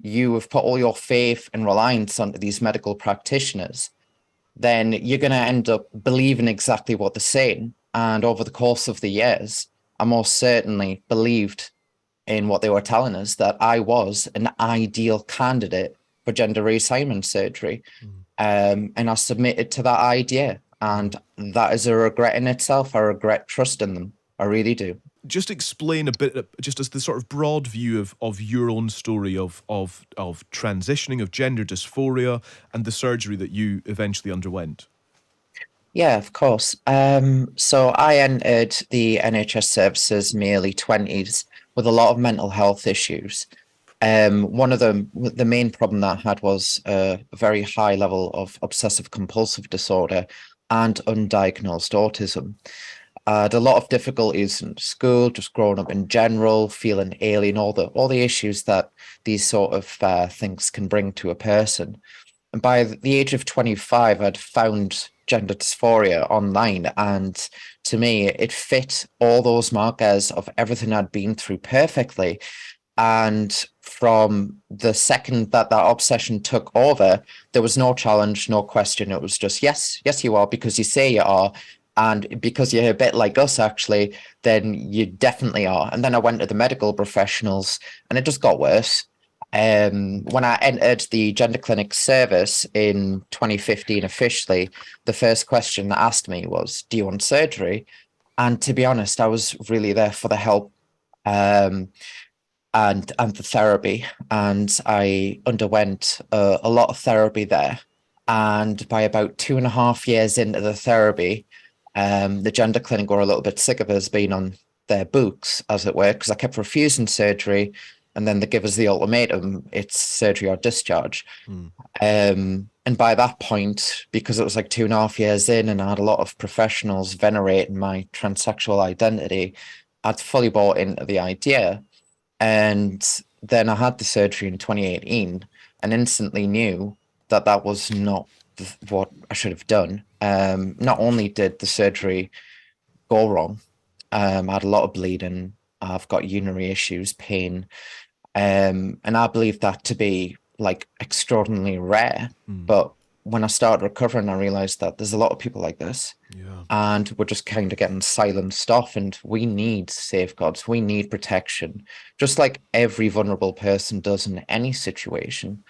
you have put all your faith and reliance onto these medical practitioners, then you're going to end up believing exactly what they're saying. And over the course of the years, I most certainly believed in what they were telling us, that I was an ideal candidate for gender reassignment surgery. And I submitted to that idea. And that is a regret in itself. I regret trusting them. I really do. Just explain a bit, just as the sort of broad view of your own story of transitioning, of gender dysphoria, and the surgery that you eventually underwent. Yeah, of course. So I entered the NHS services in my early 20s with a lot of mental health issues. One of the main problem that I had was a very high level of obsessive compulsive disorder and undiagnosed autism. I had a lot of difficulties in school, just growing up in general, feeling alien, all the issues that these sort of things can bring to a person. And by the age of 25, I'd found gender dysphoria online. And to me, it fit all those markers of everything I'd been through perfectly. And from the second that that obsession took over, there was no challenge, no question. It was just, yes, yes, you are, because you say you are. And because you're a bit like us, actually, then you definitely are. And then I went to the medical professionals and it just got worse. When I entered the gender clinic service in 2015 officially, the first question that asked me was, do you want surgery? And to be honest, I was really there for the help. And the therapy, and I underwent a lot of therapy there. And by about 2.5 years into the therapy, the gender clinic were a little bit sick of us being on their books, as it were, because I kept refusing surgery, and then they give us the ultimatum: it's surgery or discharge. And by that point, because it was like 2.5 years in, and I had a lot of professionals venerating my transsexual identity, I'd fully bought into the idea. And then I had the surgery in 2018 and instantly knew that that was not what I should have done. Not only did the surgery go wrong, I had a lot of bleeding, I've got urinary issues, pain, and I believe that to be like extraordinarily rare. But when I started recovering, I realized that there's a lot of people like this. Yeah. And we're just kind of getting silenced off, and we need safeguards. We need protection, just like every vulnerable person does in any situation.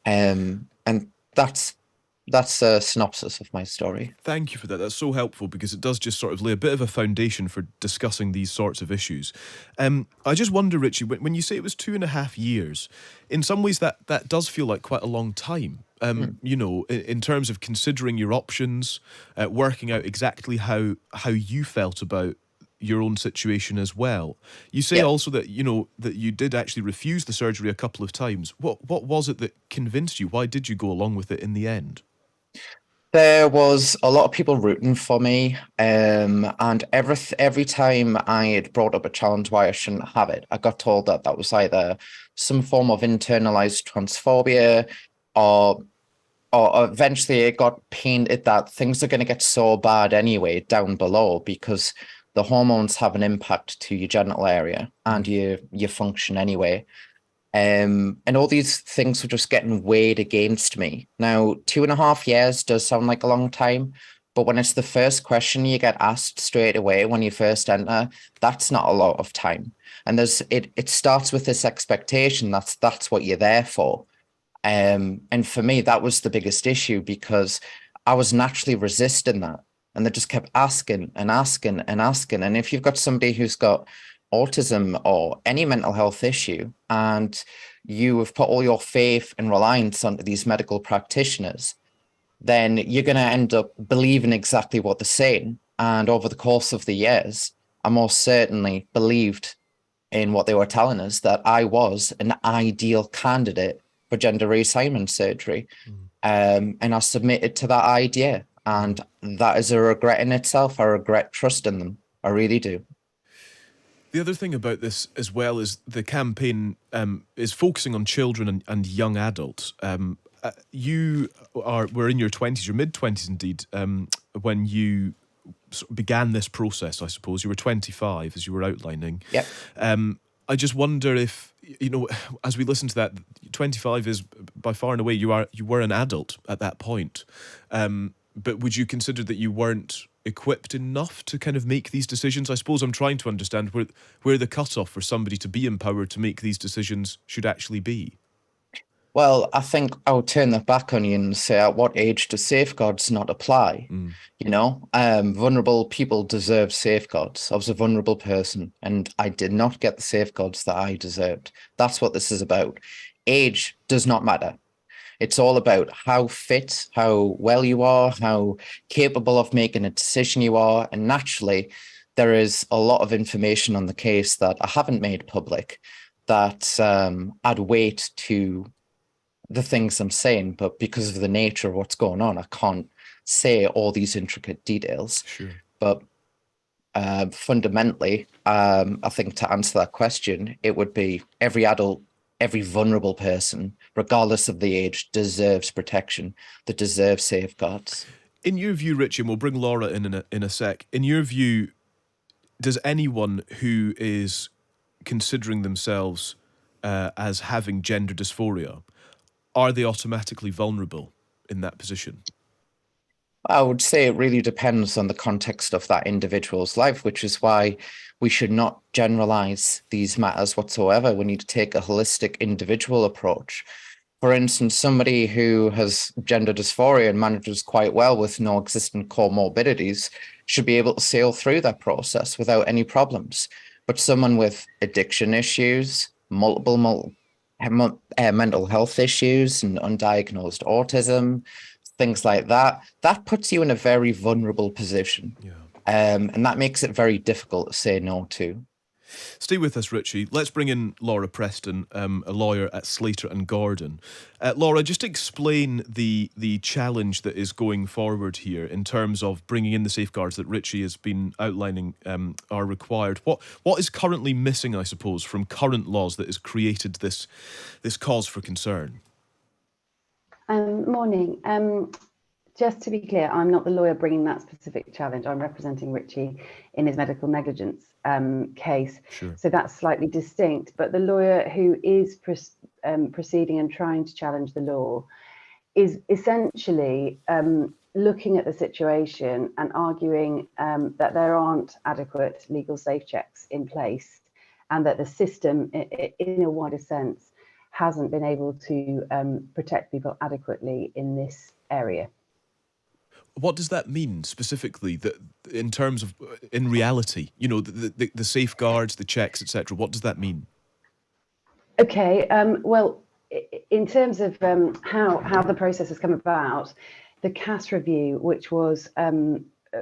And that's a synopsis of my story. Thank you for that. That's so helpful because it does just sort of lay a bit of a foundation for discussing these sorts of issues. I just wonder, Ritchie, when you say it was 2.5 years, in some ways that does feel like quite a long time. You know, in terms of considering your options, working out exactly how you felt about your own situation as well. You say also that, you know, that you did actually refuse the surgery a couple of times. What was it that convinced you? Why did you go along with it in the end? There was a lot of people rooting for me, and every time I had brought up a challenge why I shouldn't have it, I got told that that was either some form of internalized transphobia, or or eventually it got painted that things are going to get so bad anyway down below because the hormones have an impact to your genital area and your function anyway. And all these things were just getting weighed against me. Now, 2.5 years does sound like a long time, but when it's the first question you get asked straight away when you first enter, that's not a lot of time. And it starts with this expectation that's what you're there for. And for me, that was the biggest issue because I was naturally resisting that. And they just kept asking and asking and asking. And if you've got somebody who's got autism or any mental health issue, and you have put all your faith and reliance onto these medical practitioners, then you're going to end up believing exactly what they're saying. And over the course of the years, I most certainly believed in what they were telling us, that I was an ideal candidate for gender reassignment surgery. And I submitted to that idea. And that is a regret in itself. I regret trusting them. I really do. The other thing about this as well is the campaign is focusing on children and young adults. You were in your 20s, your mid-20s indeed, when you began this process, I suppose. You were 25, as you were outlining. Yep. I just wonder if, as we listen to that, 25 is by far and away, you were an adult at that point. But would you consider that you weren't equipped enough to kind of make these decisions? I suppose I'm trying to understand where the cutoff for somebody to be empowered to make these decisions should actually be. Well, I think I'll turn that back on you and say, at what age do safeguards not apply? Mm, Vulnerable people deserve safeguards. I was a vulnerable person and I did not get the safeguards that I deserved. That's what this is about. Age does not matter. It's all about how fit, how well you are, how capable of making a decision you are. And naturally, there is a lot of information on the case that I haven't made public that add weight to the things I'm saying, but because of the nature of what's going on, I can't say all these intricate details. sure. But fundamentally, I think to answer that question, it would be every adult, every vulnerable person, regardless of the age, deserves protection, that deserves safeguards. In your view, Richie, and we'll bring Laura in a sec. In your view, does anyone who is considering themselves as having gender dysphoria, are they automatically vulnerable in that position? I would say it really depends on the context of that individual's life, which is why we should not generalize these matters whatsoever. We need to take a holistic individual approach. For instance, somebody who has gender dysphoria and manages quite well with no existing comorbidities should be able to sail through that process without any problems. But someone with addiction issues, mental health issues, and undiagnosed autism, things like that, that puts you in a very vulnerable position. Yeah. And that makes it very difficult to say no to. Stay with us, Richie. Let's bring in Laura Preston, a lawyer at Slater and Gordon. Laura, just explain the challenge that is going forward here in terms of bringing in the safeguards that Richie has been outlining are required. What is currently missing, I suppose, from current laws that has created this cause for concern? Morning. Just to be clear, I'm not the lawyer bringing that specific challenge. I'm representing Ritchie in his medical negligence case. Sure. So that's slightly distinct. But the lawyer who is proceeding and trying to challenge the law is essentially looking at the situation and arguing that there aren't adequate legal safe checks in place and that the system, in a wider sense, hasn't been able to protect people adequately in this area. What does that mean specifically? That in terms of in reality, the safeguards, the checks, etc. What does that mean? Okay. Well, in terms of how the process has come about, the CAS review, which was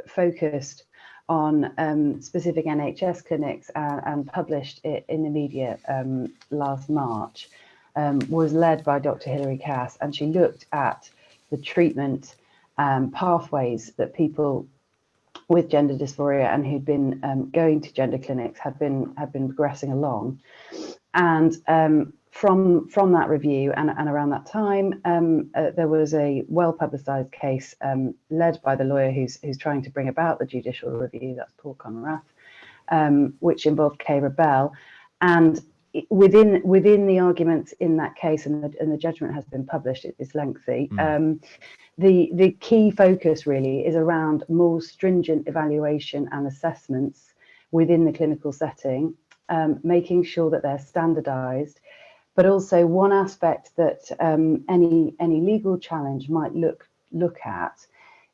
focused on specific NHS clinics and published in the media last March, was led by Dr. Hilary Cass, and she looked at the treatment pathways that people with gender dysphoria and who'd been going to gender clinics had been progressing along. And from that review and around that time, there was a well-publicised case led by the lawyer who's trying to bring about the judicial review, that's Paul Conrath, which involved Kara Bell. And within the arguments in that case, and the judgment has been published, it's lengthy, the key focus really is around more stringent evaluation and assessments within the clinical setting, making sure that they're standardised, but also one aspect that any legal challenge might look at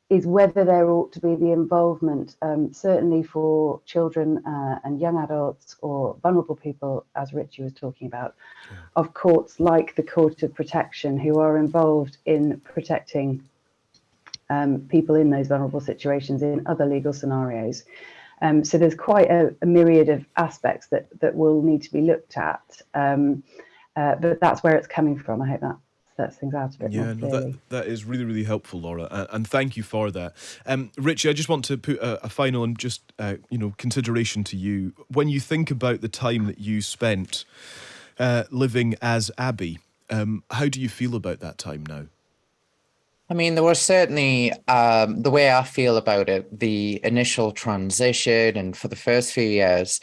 is whether there ought to be the involvement, certainly for children and young adults or vulnerable people, as Ritchie was talking about, of courts like the Court of Protection, who are involved in protecting people in those vulnerable situations in other legal scenarios. So there's quite a myriad of aspects that will need to be looked at, but that's where it's coming from. I hope that sets things out a bit more clearly. That is really, really helpful, Laura, and thank you for that. Richie, I just want to put a final and just consideration to you. When you think about the time that you spent living as Abby, how do you feel about that time now? I mean, there was certainly the way I feel about it, the initial transition, and for the first few years,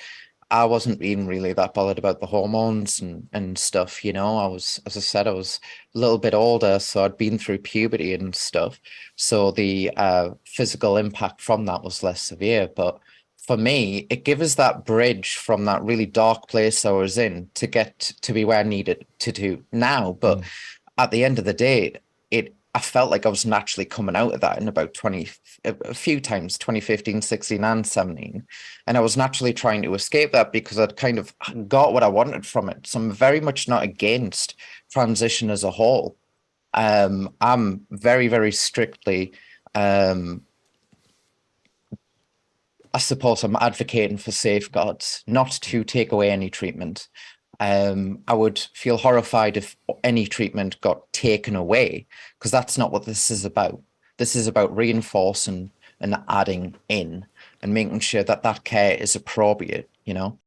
I wasn't even really that bothered about the hormones and stuff, you know. I was, as I said, I was a little bit older, so I'd been through puberty and stuff. So the physical impact from that was less severe. But for me, it gave us that bridge from that really dark place I was in to get to be where I needed to do now. But at the end of the day, I felt like I was naturally coming out of that in about 20, a few times, 2015, 16, and 17. And I was naturally trying to escape that because I'd kind of got what I wanted from it. So I'm very much not against transition as a whole. I'm very, very strictly, I suppose I'm advocating for safeguards, not to take away any treatment. I would feel horrified if any treatment got taken away, because that's not what this is about. This is about reinforcing and adding in and making sure that that care is appropriate, you know?